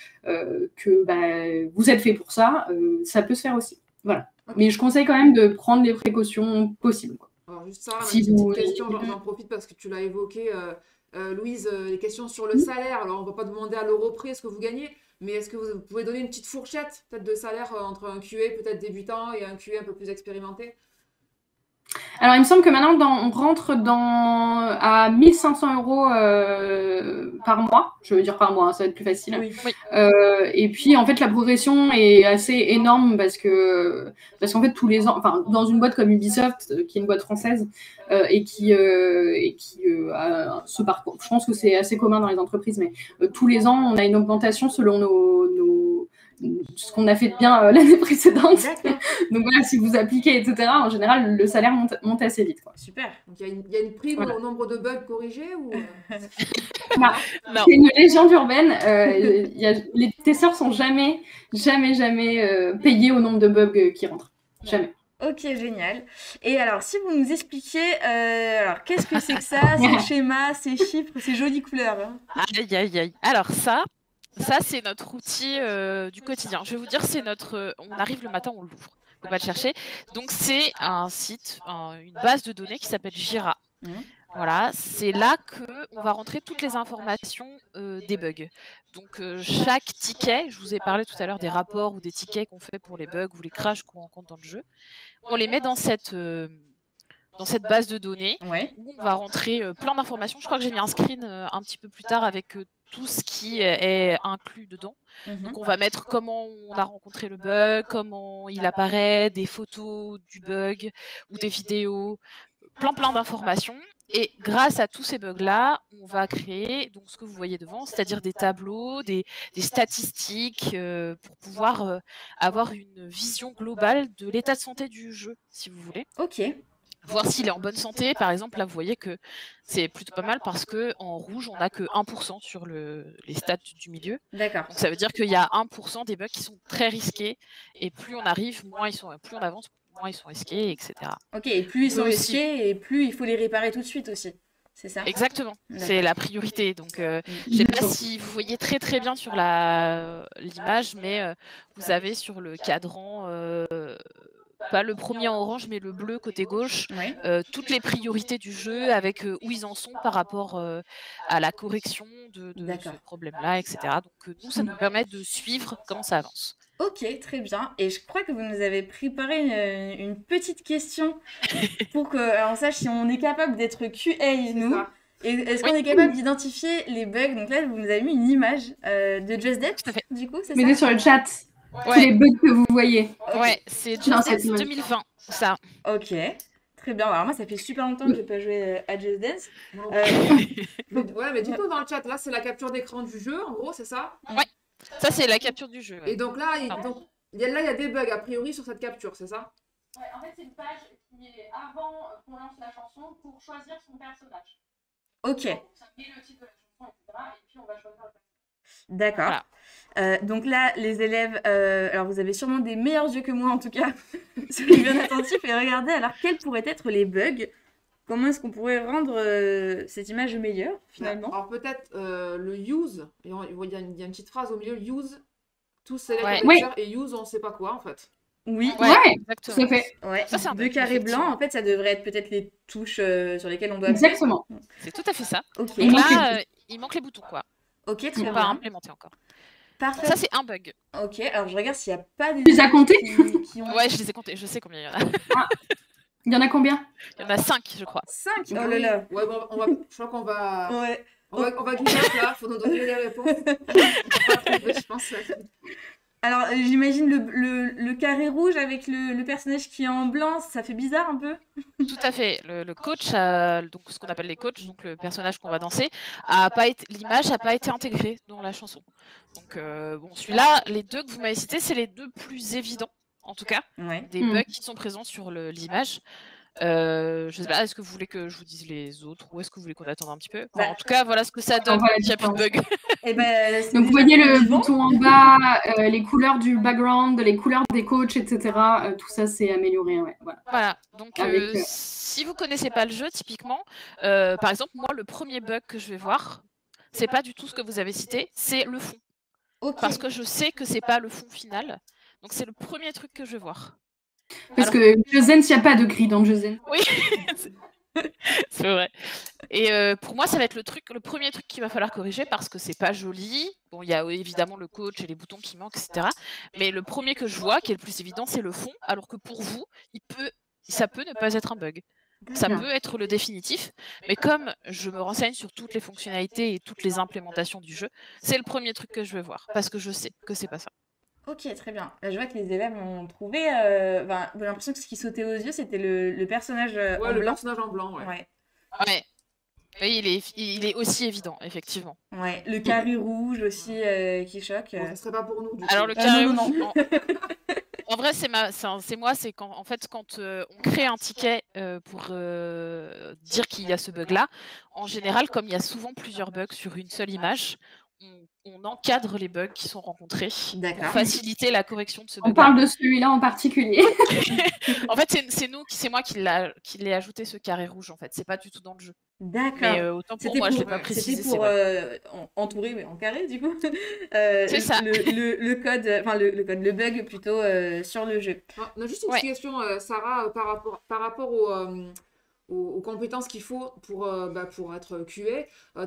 vous êtes fait pour ça, ça peut se faire aussi. Voilà. Okay. Mais je conseille quand même de prendre les précautions possibles, quoi. Alors juste ça, petite question, j'en profite parce que tu l'as évoqué. Louise, les questions sur le salaire. Alors, on va pas demander à l'euro près ce que vous gagnez, mais est-ce que vous pouvez donner une petite fourchette, peut-être de salaire entre un QA peut-être débutant et un QA un peu plus expérimenté? Alors, il me semble que maintenant, on rentre à 1 500 € par mois. Je veux dire par mois, ça va être plus facile. Oui. Et puis, en fait, la progression est assez énorme parce qu'en fait, tous les ans, enfin, dans une boîte comme Ubisoft, qui est une boîte française, et qui a ce parcours, je pense que c'est assez commun dans les entreprises, mais tous les ans, on a une augmentation selon ce qu'on a fait de bien l'année précédente. Donc voilà, si vous appliquez, etc., en général, le salaire monte assez vite, quoi. Super. Donc il y a une prime au nombre de bugs corrigés ou... Non. C'est une légende urbaine. Les testeurs sont jamais payés au nombre de bugs qui rentrent. Jamais. Ok, génial. Et alors, si vous nous expliquiez, alors qu'est-ce que c'est que ça, ces schémas, ces chiffres, ces jolies couleurs, hein? Aïe, aïe, aïe. Alors ça c'est notre outil du quotidien. Je vais vous dire, c'est notre... on arrive le matin, on l'ouvre. On va le chercher. Donc c'est un site, une base de données qui s'appelle Jira. Voilà, c'est là qu'on va rentrer toutes les informations des bugs. Donc chaque ticket, je vous ai parlé tout à l'heure des rapports ou des tickets qu'on fait pour les bugs ou les crashs qu'on rencontre dans le jeu, on les met dans cette base de données où on va rentrer plein d'informations. Je crois que j'ai mis un screen un petit peu plus tard avec tout ce qui est inclus dedans. Donc on va mettre comment on a rencontré le bug, comment il apparaît, des photos du bug ou des vidéos, plein d'informations. Et grâce à tous ces bugs-là, on va créer donc ce que vous voyez devant, c'est-à-dire des tableaux, des statistiques pour pouvoir avoir une vision globale de l'état de santé du jeu, si vous voulez. Ok. Voir s'il est en bonne santé. Par exemple, là, vous voyez que c'est plutôt pas mal parce qu'en rouge, on n'a que 1% sur les stats du milieu. D'accord. Donc ça veut dire qu'il y a 1% des bugs qui sont très risqués. Et plus on arrive, plus on avance, moins ils sont risqués, etc. Ok, et plus ils sont risqués, et plus il faut les réparer tout de suite aussi. C'est ça? Exactement. C'est la priorité. Donc, je ne sais pas si vous voyez très très bien sur l'image, mais vous avez sur le cadran... pas le premier en orange, mais le bleu côté gauche, toutes les priorités du jeu avec où ils en sont par rapport à la correction de ce problème-là, etc. Donc nous, ça nous permet de suivre comment ça avance. Ok, très bien. Et je crois que vous nous avez préparé une petite question pour qu'on sache si on est capable d'être QA, nous. Et est-ce qu'on est capable d'identifier les bugs? Donc là, vous nous avez mis une image de Just Dance, du coup, c'est ça? Mettez sur le chat. Tous les bugs que vous voyez. Ouais, c'est Just Dance 2020, ça. Ok, très bien. Alors moi, ça fait super longtemps que je n'ai pas joué à Just Dance. Ouais, mais du coup, dans le chat, là, c'est la capture d'écran du jeu, en gros, c'est ça? Ouais, ça, c'est la capture du jeu. Et donc là, il y a des bugs, a priori, sur cette capture, c'est ça? Ouais, en fait, c'est une page qui est avant qu'on lance la chanson pour choisir son personnage. Ok. Donc, ça met le titre de la chanson, etc. Et puis, on va choisir le personnage. D'accord. Voilà. Donc là, les élèves, alors vous avez sûrement des meilleurs yeux que moi en tout cas, soyez bien attentifs et regardez alors quels pourraient être les bugs. Comment est-ce qu'on pourrait rendre cette image meilleure finalement? Alors peut-être le use, il y a une petite phrase au milieu, use, tous select et use, on ne sait pas quoi en fait. Oui, exactement. Tout à fait. Ouais. Ça, c'est deux carrés blancs, en fait ça devrait être peut-être les touches sur lesquelles on doit appuyer. Exactement. C'est tout à fait ça. Okay. Donc là, il manque les boutons quoi. Ok, très bien. On va implémenter encore. Parfait. Ça, c'est un bug. Ok, alors je regarde s'il n'y a pas des... Tu les as comptés qui ont... Ouais, je les ai comptés. Je sais combien il y en a. Il y en a combien? Il y en a 5, je crois. 5? Oh là là. Ouais, bon, je crois qu'on va... Ouais. On va guider là, il faut nous donner les réponses. Je pense. Alors, j'imagine le carré rouge avec le personnage qui est en blanc, ça fait bizarre un peu? Tout à fait. Le coach, donc ce qu'on appelle les coachs, donc le personnage qu'on va danser, l'image n'a pas été intégrée dans la chanson. Donc, bon, celui-là, les deux que vous m'avez cités, c'est les deux plus évidents, en tout cas, des bugs qui sont présents sur l'image. Je sais pas, est-ce que vous voulez que je vous dise les autres ou est-ce que vous voulez qu'on attende un petit peu? En tout cas, voilà ce que ça donne quand il n'y a plus de bugs. Donc vous voyez le bouton en bas, les couleurs du background, les couleurs des coachs, etc. Tout ça c'est amélioré. Ouais. Voilà. Donc si vous connaissez pas le jeu, typiquement, par exemple, moi le premier bug que je vais voir, c'est pas du tout ce que vous avez cité, c'est le fond. Parce que je sais que c'est pas le fond final. Donc c'est le premier truc que je vais voir. Parce que Just Dance, il n'y a pas de gris dans Just Dance. Oui. C'est vrai. Et pour moi, ça va être le premier truc qu'il va falloir corriger parce que c'est pas joli. Bon, il y a évidemment le coach et les boutons qui manquent, etc. Mais le premier que je vois, qui est le plus évident, c'est le fond. Alors que pour vous, ça peut ne pas être un bug. Ça D'accord. peut être le définitif. Mais comme je me renseigne sur toutes les fonctionnalités et toutes les implémentations du jeu, c'est le premier truc que je vais voir parce que je sais que c'est pas ça. Ok, très bien. Je vois que les élèves ont trouvé. Enfin, j'ai l'impression que ce qui sautait aux yeux, c'était le personnage Ouais, en le blanc. personnage en blanc, ouais. Ouais. Ouais. Oui, il est aussi évident, effectivement. Ouais. Le carré rouge aussi qui choque. Bon, ça serait pas pour nous, du Alors coup. le carré Non, non, rouge, non. en vrai, c'est moi, c'est quand, en fait, quand on crée un ticket pour dire qu'il y a ce bug-là, en général, comme il y a souvent plusieurs bugs sur une seule image, on encadre les bugs qui sont rencontrés pour D'accord. faciliter la correction de ce On bug-là. parle de celui-là en particulier. En fait, c'est moi qui l'ai ajouté ce carré rouge. En fait, c'est pas du tout dans le jeu. D'accord. Mais autant pour moi, je l'ai pas ouais, précisé. C'était C'est pour vrai. entourer, mais en carré, du coup, C'est ça. le code, enfin le code, le bug plutôt sur le jeu. Ah, on a juste une Ouais. petite question, Sarah, par rapport aux compétences qu'il faut pour être QA.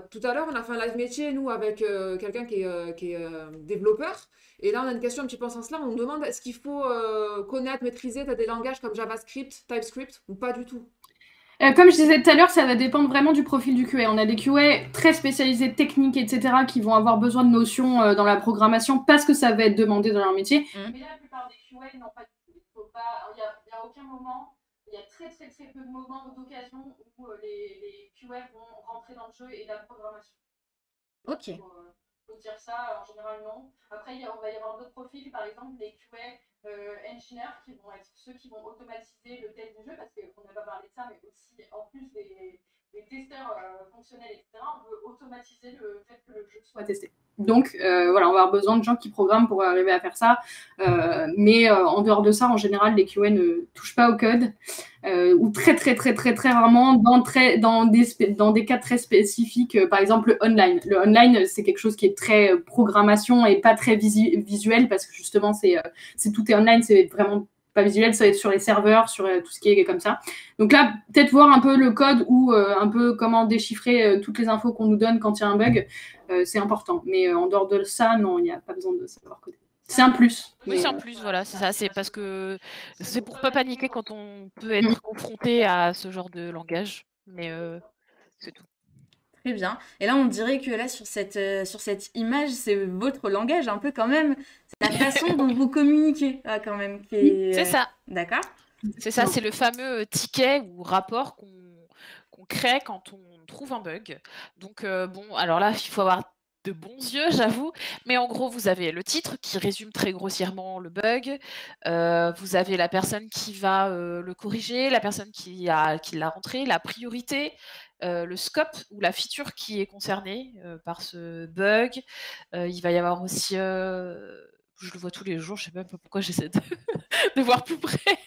Tout à l'heure, on a fait un live métier, nous, avec quelqu'un qui est développeur. Et là, on a une question un petit peu en ce sens-là. On nous demande est-ce qu'il faut connaître, maîtriser des langages comme JavaScript, TypeScript ou pas du tout? Comme je disais tout à l'heure, ça va dépendre vraiment du profil du QA. On a des QA très spécialisés, techniques, etc., qui vont avoir besoin de notions dans la programmation parce que ça va être demandé dans leur métier. Mais la plupart des QA n'ont pas du tout. Il n'y a aucun moment, il y a très très très peu de moments ou d'occasions où les QA vont rentrer dans le jeu et la programmation. Ok. Faut dire ça, en général non. Après, on va y avoir d'autres profils, par exemple des QA engineers qui vont être ceux qui vont automatiser le test du jeu, parce qu'on n'a pas parlé de ça, mais aussi en plus des testeurs fonctionnels, etc., on veut automatiser le fait que le jeu soit testé. Donc voilà, on va avoir besoin de gens qui programment pour arriver à faire ça. Mais en dehors de ça, en général, les QA ne touchent pas au code. Ou très très très très très rarement dans des cas très spécifiques, par exemple le online. Le online, c'est quelque chose qui est très programmation et pas très visuel parce que justement c'est tout est online, c'est vraiment pas visuel, ça va être sur les serveurs, sur tout ce qui est comme ça. Donc là, peut-être voir un peu le code ou un peu comment déchiffrer toutes les infos qu'on nous donne quand il y a un bug, c'est important. Mais en dehors de ça, non, il n'y a pas besoin de savoir coder. C'est un plus. Oui, c'est un plus, voilà, c'est ça. C'est parce que c'est pour pas paniquer quand on peut être confronté à ce genre de langage. Mais c'est tout. Très bien. Et là, on dirait que là, sur cette image, c'est votre langage un peu quand même. C'est la façon dont vous communiquez quand même. C'est ça. D'accord. C'est ça, c'est le fameux ticket ou rapport qu'on crée quand on trouve un bug. Donc bon, alors là, il faut avoir de bons yeux, j'avoue. Mais en gros, vous avez le titre qui résume très grossièrement le bug. Vous avez la personne qui va le corriger, la personne qui l'a rentré, la priorité, le scope ou la feature qui est concernée par ce bug. Il va y avoir aussi... je le vois tous les jours, je sais même pas pourquoi j'essaie de voir plus près.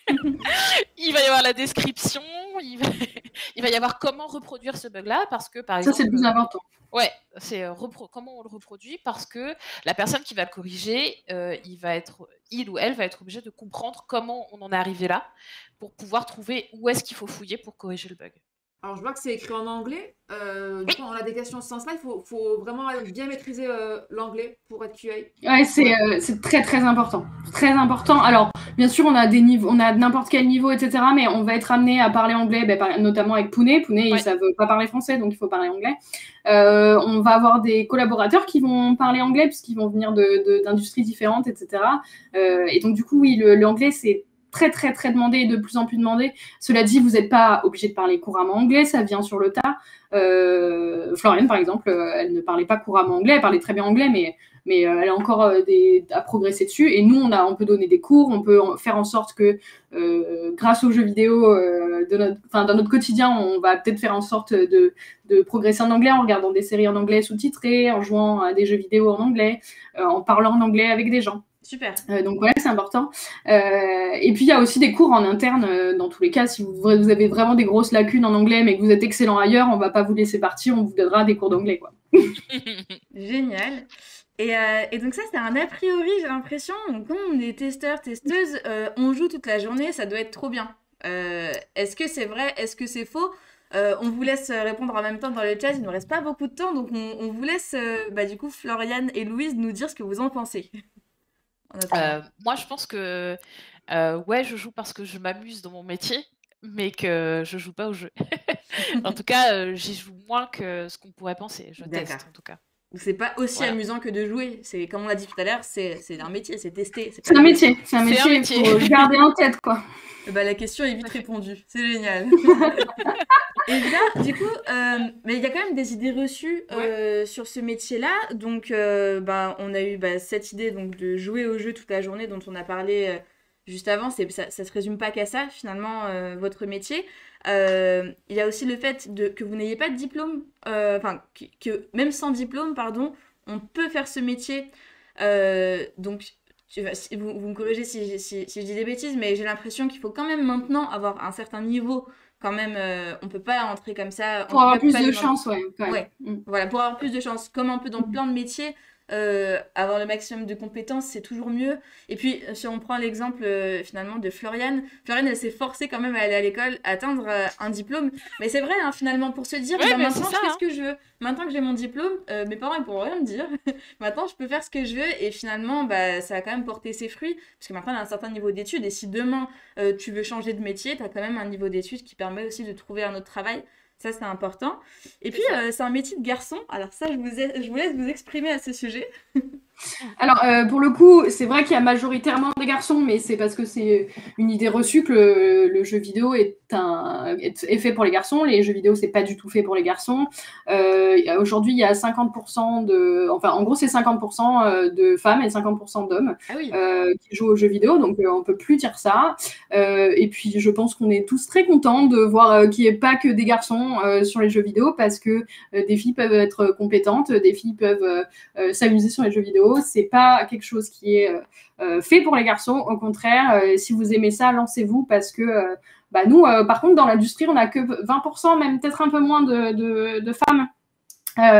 Il va y avoir la description, il va y avoir comment reproduire ce bug-là, parce que, par exemple... Ça, c'est le plus important. Ouais, c'est comment on le reproduit, parce que la personne qui va le corriger, il ou elle va être obligé de comprendre comment on en est arrivé là, pour pouvoir trouver où est-ce qu'il faut fouiller pour corriger le bug. Alors, je vois que c'est écrit en anglais. Du coup, on a des questions en ce sens-là. Il faut vraiment bien maîtriser l'anglais pour être QA. Ouais, c'est très très important. Très important. Alors, bien sûr, on a des niveaux, on a n'importe quel niveau, etc. Mais on va être amené à parler anglais, notamment avec Pune. Pune, ils savent pas parler français, donc il faut parler anglais. On va avoir des collaborateurs qui vont parler anglais puisqu'ils vont venir d'industries différentes, etc. Et donc, du coup, oui, l'anglais, c'est très très très demandé et de plus en plus demandé. Cela dit, vous n'êtes pas obligé de parler couramment anglais, ça vient sur le tas. Floriane, par exemple, elle ne parlait pas couramment anglais, elle parlait très bien anglais, mais elle a encore à progresser dessus. Et nous, on peut donner des cours, on peut faire en sorte que, grâce aux jeux vidéo, dans notre quotidien, on va peut-être faire en sorte de progresser en anglais en regardant des séries en anglais sous-titrées, en jouant à des jeux vidéo en anglais, en parlant en anglais avec des gens. Super. Donc ouais, c'est important. Et puis il y a aussi des cours en interne. Dans tous les cas, si vous avez vraiment des grosses lacunes en anglais, mais que vous êtes excellent ailleurs, on va pas vous laisser partir, on vous donnera des cours d'anglais, quoi. Génial. Et donc ça, c'est un a priori, j'ai l'impression. Donc quand on est testeur, testeuse, on joue toute la journée, ça doit être trop bien. Est-ce que c'est vrai? Est-ce que c'est faux? On vous laisse répondre en même temps dans le chat, il ne nous reste pas beaucoup de temps, donc on vous laisse, du coup, Floriane et Louise nous dire ce que vous en pensez. Moi, je pense que ouais, je joue parce que je m'amuse dans mon métier, mais que je joue pas au jeu. En tout cas, j'y joue moins que ce qu'on pourrait penser. Je teste, en tout cas. C'est pas aussi Voilà. amusant que de jouer. C'est comme on l'a dit tout à l'heure, c'est un métier, c'est testé. C'est un métier, faut garder en tête, quoi. La question est vite répondue, c'est génial. Et là, du coup, mais il y a quand même des idées reçues sur ce métier-là. Donc, on a eu cette idée donc, de jouer au jeu toute la journée dont on a parlé juste avant. Ça se résume pas qu'à ça, finalement, votre métier. Il y a aussi le fait que vous n'ayez pas de diplôme, que même sans diplôme, pardon, on peut faire ce métier. Donc, vous me corrigez si je dis des bêtises, mais j'ai l'impression qu'il faut quand même maintenant avoir un certain niveau. Quand même, on peut pas entrer comme ça. Pour avoir plus de chance, Voilà, pour avoir plus de chance. Comme un peu dans plein de métiers, avoir le maximum de compétences, c'est toujours mieux. Et puis, si on prend l'exemple finalement de Floriane, elle s'est forcée quand même à aller à l'école, à atteindre un diplôme. Mais c'est vrai, hein, finalement, pour se dire, maintenant je fais ce que je veux. Maintenant que j'ai mon diplôme, mes parents ils pourront rien me dire. Maintenant, je peux faire ce que je veux. Et finalement, ça a quand même porté ses fruits. Parce que maintenant, on a un certain niveau d'études. Et si demain, tu veux changer de métier, tu as quand même un niveau d'études qui permet aussi de trouver un autre travail. Ça, c'est important. Et puis, c'est un métier de garçon. Alors ça, je vous laisse vous exprimer à ce sujet. Alors, pour le coup, c'est vrai qu'il y a majoritairement des garçons, mais c'est parce que c'est une idée reçue que le jeu vidéo est fait pour les garçons. Les jeux vidéo, c'est pas du tout fait pour les garçons. Aujourd'hui, il y a 50% en gros, c'est 50% de femmes et 50% d'hommes qui jouent aux jeux vidéo, donc on peut plus dire ça. Et puis, je pense qu'on est tous très contents de voir qu'il n'y ait pas que des garçons sur les jeux vidéo, parce que des filles peuvent être compétentes, des filles peuvent s'amuser sur les jeux vidéo. C'est pas quelque chose qui est fait pour les garçons. Au contraire, si vous aimez ça, lancez-vous, parce que nous, par contre, dans l'industrie, on n'a que 20%, même peut-être un peu moins de femmes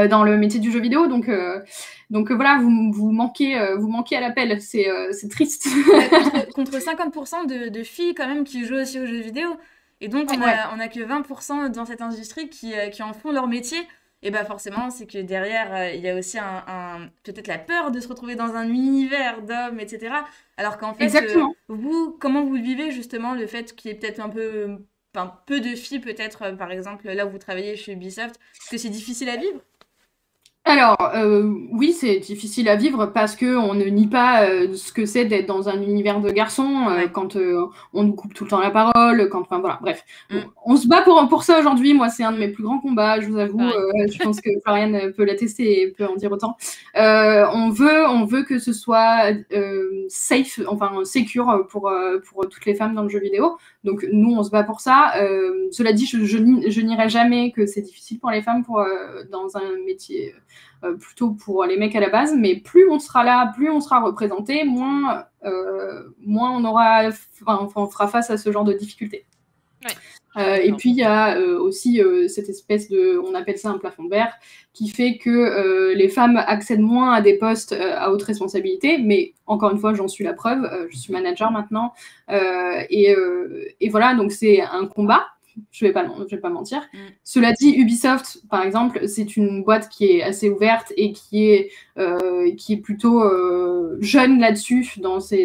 dans le métier du jeu vidéo. Donc voilà, vous manquez à l'appel. C'est triste. contre 50% de filles quand même qui jouent aussi aux jeux vidéo. Et donc, on a que 20% dans cette industrie qui en font leur métier. Et forcément, c'est que derrière, il y a aussi peut-être la peur de se retrouver dans un univers d'hommes, etc. Alors qu'en fait, comment vous le vivez justement, le fait qu'il y ait peut-être peu de filles, peut-être, par exemple, là où vous travaillez chez Ubisoft, est-ce que c'est difficile à vivre ? Alors, oui, c'est difficile à vivre parce qu'on ne nie pas ce que c'est d'être dans un univers de garçons quand on nous coupe tout le temps la parole, voilà, bref. Bon, on se bat pour ça aujourd'hui. Moi, c'est un de mes plus grands combats, je vous avoue. Je pense que Floriane peut l'attester et peut en dire autant. On veut que ce soit safe, secure pour toutes les femmes dans le jeu vidéo. Donc, nous, on se bat pour ça. Cela dit, je nierai jamais que c'est difficile pour les femmes dans un métier plutôt pour les mecs à la base, mais plus on sera là, plus on sera représenté, moins on fera face à ce genre de difficultés. Et puis il y a aussi cette espèce on appelle ça un plafond de verre, qui fait que les femmes accèdent moins à des postes à haute responsabilité, mais encore une fois, j'en suis la preuve, je suis manager maintenant, et voilà, donc c'est un combat. Je vais pas mentir. Cela dit, Ubisoft, par exemple, c'est une boîte qui est assez ouverte et qui est plutôt jeune là-dessus dans sa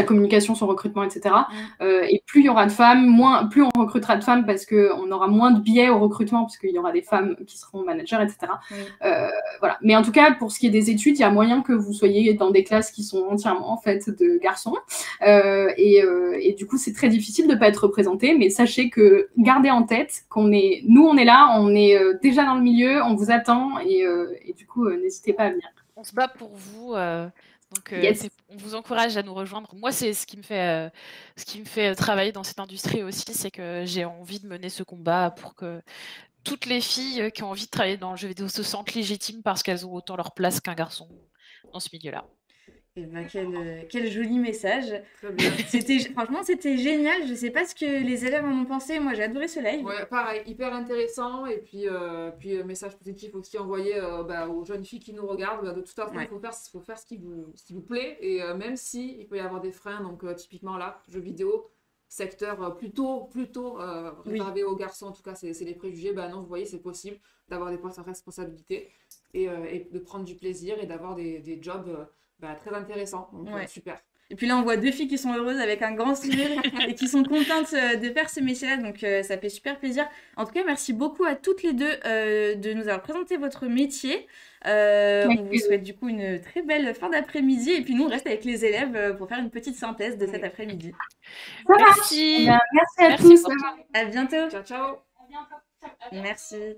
communication, son recrutement, etc. Et plus il y aura de femmes, plus on recrutera de femmes, parce qu'on aura moins de biais au recrutement, parce qu'il y aura des femmes qui seront managers, etc. Voilà. Mais en tout cas, pour ce qui est des études, il y a moyen que vous soyez dans des classes qui sont entièrement faites de garçons. Et du coup, c'est très difficile de ne pas être représenté. Mais sachez que, gardez en tête qu'on est là, on est déjà dans le milieu, on vous attend, et du coup, n'hésitez pas à venir. On se bat pour vous, donc Yes. on vous encourage à nous rejoindre. Moi, c'est ce qui me fait travailler dans cette industrie aussi, c'est que j'ai envie de mener ce combat pour que toutes les filles qui ont envie de travailler dans le jeu vidéo se sentent légitimes, parce qu'elles ont autant leur place qu'un garçon dans ce milieu-là. Et quel joli message. Franchement, c'était génial. Je sais pas ce que les élèves en ont pensé. Moi, j'ai adoré ce live. Ouais, pareil, hyper intéressant. Et puis message positif aussi envoyé aux jeunes filles qui nous regardent. De toute façon, il faut faire ce qui vous plaît. Et même si il peut y avoir des freins, donc typiquement là, jeux vidéo, secteur plutôt réservé aux garçons, en tout cas, c'est les préjugés. Ben non, vous voyez, c'est possible d'avoir des postes à responsabilité et de prendre du plaisir et d'avoir des jobs très intéressants. Donc, super. Et puis là, on voit 2 filles qui sont heureuses avec un grand sourire et qui sont contentes de faire ce métier-là. Donc, ça fait super plaisir. En tout cas, merci beaucoup à toutes les deux de nous avoir présenté votre métier. On vous souhaite du coup une très belle fin d'après-midi. Et puis nous, on reste avec les élèves pour faire une petite synthèse de cet après-midi. Merci. Merci à tous. À bientôt. Ciao, ciao. À bientôt. Merci.